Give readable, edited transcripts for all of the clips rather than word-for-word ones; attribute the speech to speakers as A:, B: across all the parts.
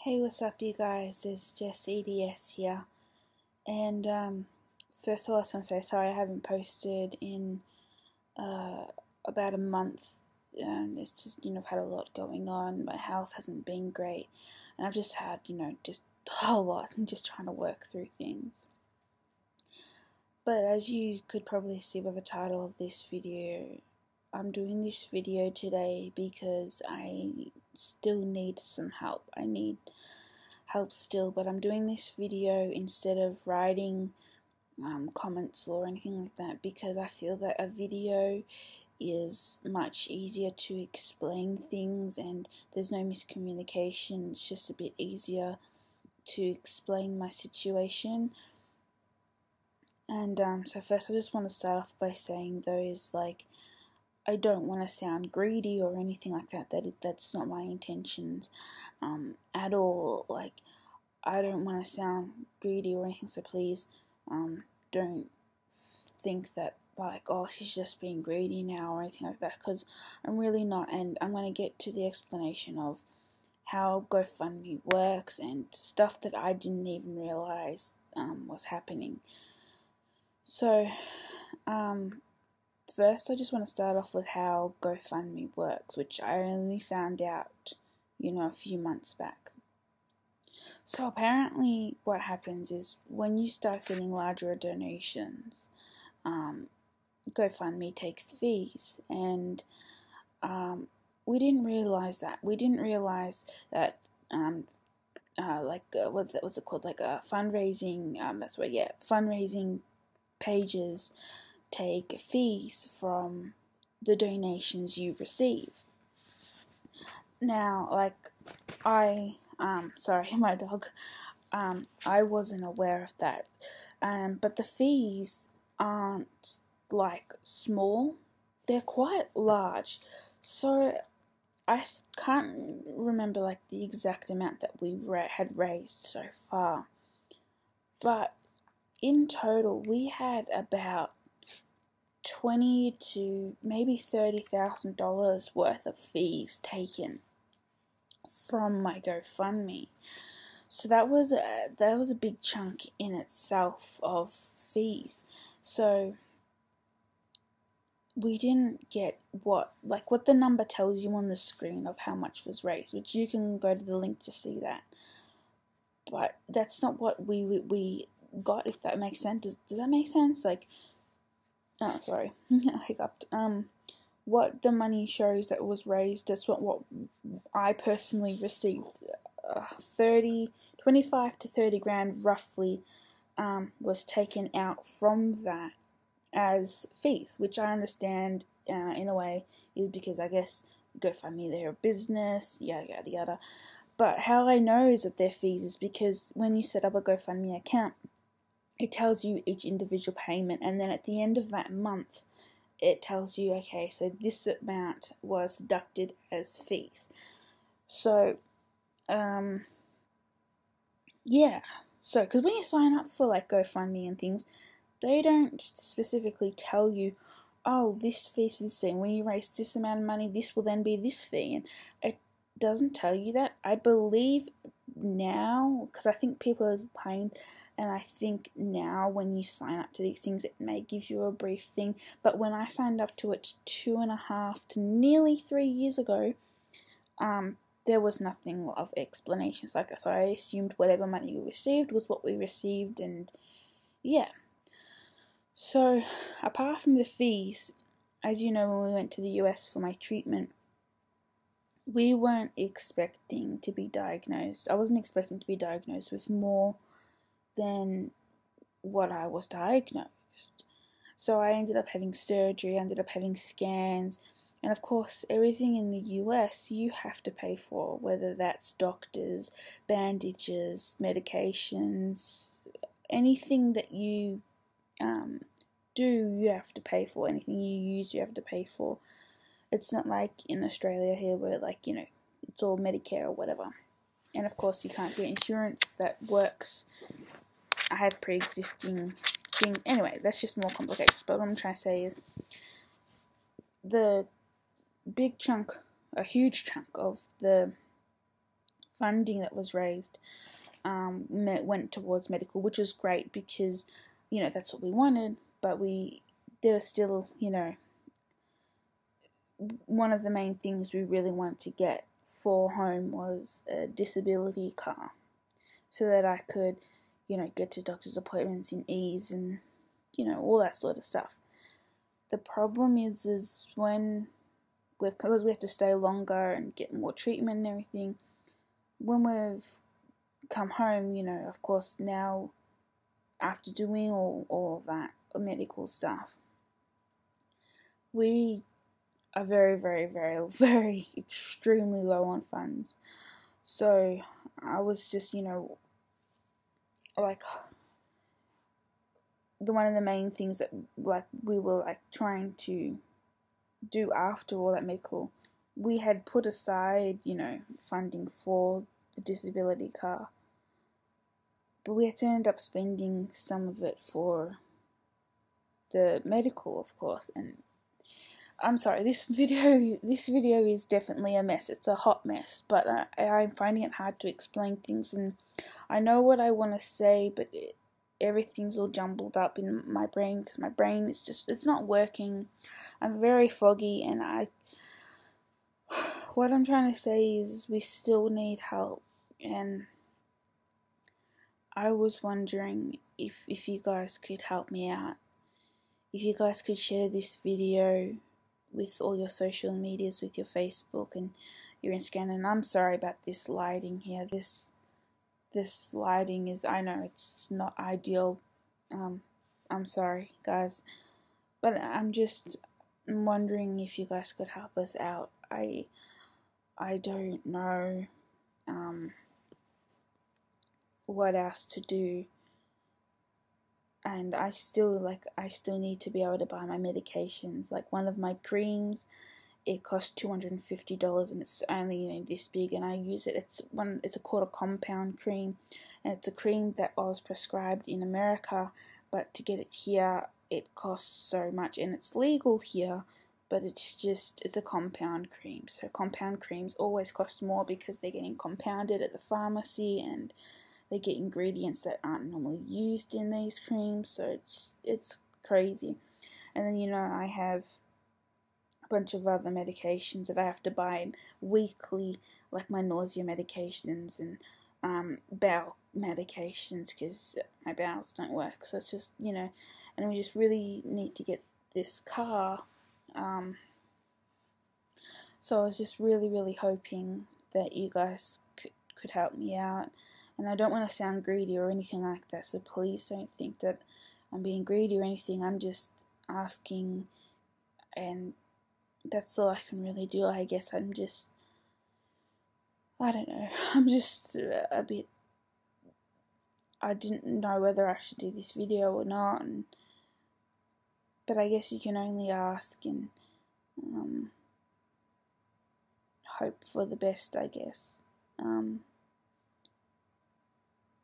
A: Hey, what's up, you guys? It's jessEDS here. And first of all, I just want to say sorry I haven't posted in about a month. It's just, I've had a lot going on. My health hasn't been great. And I've just had, just a whole lot. I'm just trying to work through things. But as you could probably see by the title of this video, I'm doing this video today because I still need some help. I need help still, but I'm doing this video instead of writing comments or anything like that, because I feel that a video is much easier to explain things and there's no miscommunication. It's just a bit easier to explain my situation. And so first I just want to start off by saying I don't want to sound greedy or anything like that. That's not my intentions at all. I don't want to sound greedy or anything, so please don't think that oh, she's just being greedy now or anything like that, because I'm really not. And I'm going to get to the explanation of how GoFundMe works and stuff that I didn't even realize was happening. So first I just want to start off with how GoFundMe works, which I only found out, a few months back. So apparently what happens is when you start getting larger donations, GoFundMe takes fees, and we didn't realize that. We didn't realize that what's it called? Like a fundraising, fundraising pages take fees from the donations you receive. Now, sorry, my dog, I wasn't aware of that, but the fees aren't small, they're quite large, so I can't remember the exact amount that we had raised so far, but in total we had about $20,000 to maybe $30,000 worth of fees taken from my GoFundMe. So that was a big chunk in itself of fees. So we didn't get what the number tells you on the screen of how much was raised, which you can go to the link to see that. But that's not what we got, if that makes sense. Does that make sense? Oh, sorry, I hiccuped. What the money shows that was raised, that's what I personally received. 25 to 30 grand roughly was taken out from that as fees, which I understand in a way is because I guess GoFundMe, they're a business, yada yada yada. But how I know is that they're fees is because when you set up a GoFundMe account, it tells you each individual payment, and then at the end of that month it tells you, okay, so this amount was deducted as fees. So yeah, so because when you sign up for GoFundMe and things, they don't specifically tell you, oh, this fee for this thing, when you raise this amount of money, this will then be this fee, and it doesn't tell you that. I believe now, because I think people are paying, and I think now when you sign up to these things, it may give you a brief thing, but when I signed up to it 2.5 to nearly 3 years ago, there was nothing of explanations. So I assumed whatever money we received was what we received, and yeah. So apart from the fees, as you know, when we went to the US for my treatment, we weren't expecting to be diagnosed. I wasn't expecting to be diagnosed with more than what I was diagnosed. So I ended up having surgery, I ended up having scans, and of course everything in the US you have to pay for, whether that's doctors, bandages, medications, anything that you you have to pay for. Anything you use, you have to pay for. It's not like in Australia here where it's all Medicare or whatever. And of course you can't get insurance that works. I have pre-existing things. Anyway, that's just more complications. But what I'm trying to say is the big chunk, a huge chunk of the funding that was raised went towards medical, which was great because, you know, that's what we wanted, but there was still, you know, one of the main things we really wanted to get for home was a disability car so that I could, you know, get to doctor's appointments in ease and, you know, all that sort of stuff. The problem is when because we have to stay longer and get more treatment and everything, when we've come home, you know, of course now after doing all of that medical stuff, we are very, very, very, very extremely low on funds. So I was just, you know, like one of the main things that like we were like trying to do after all that medical, we had put aside, you know, funding for the disability car, but we had to end up spending some of it for the medical, of course. And I'm sorry, this video is definitely a mess. It's a hot mess, but I'm finding it hard to explain things, and I know what I want to say, but everything's all jumbled up in my brain because my brain is just, it's not working. I'm very foggy, and what I'm trying to say is we still need help, and I was wondering if you guys could help me out. If you guys could share this video with all your social medias, with your Facebook and your Instagram. And I'm sorry about this lighting here. This lighting is, I know it's not ideal. I'm sorry, guys, but I'm just wondering if you guys could help us out. I don't know what else to do, and I still need to be able to buy my medications. Like one of my creams, it costs $250, and it's only, you know, this big, and I use it. It's called a compound cream, and it's a cream that I was prescribed in America, but to get it here it costs so much, and it's legal here, but it's a compound cream. So compound creams always cost more because they're getting compounded at the pharmacy, and they get ingredients that aren't normally used in these creams, so it's crazy. And then, you know, I have a bunch of other medications that I have to buy weekly, like my nausea medications and bowel medications because my bowels don't work. So it's just, you know, and we just really need to get this car. So I was just really, really hoping that you guys could help me out. And I don't want to sound greedy or anything like that, so please don't think that I'm being greedy or anything. I'm just asking, and that's all I can really do. I guess I don't know, I'm just a bit, I didn't know whether I should do this video or not, but I guess you can only ask and hope for the best, I guess.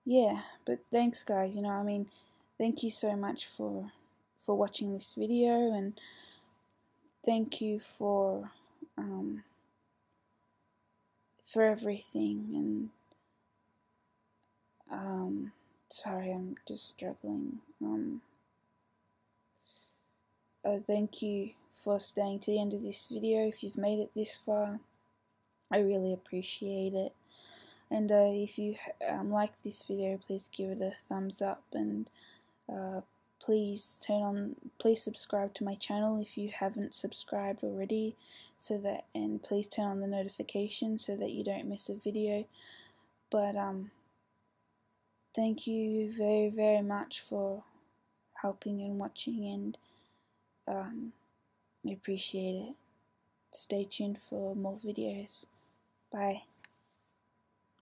A: Yeah, but thanks guys, you know, I mean, thank you so much for watching this video, and thank you for everything, and sorry, I'm just struggling. Thank you for staying to the end of this video. If you've made it this far, I really appreciate it. And if you like this video, please give it a thumbs up, and please subscribe to my channel if you haven't subscribed already, and please turn on the notification so that you don't miss a video. But thank you very, very much for helping and watching, and I appreciate it. Stay tuned for more videos. Bye.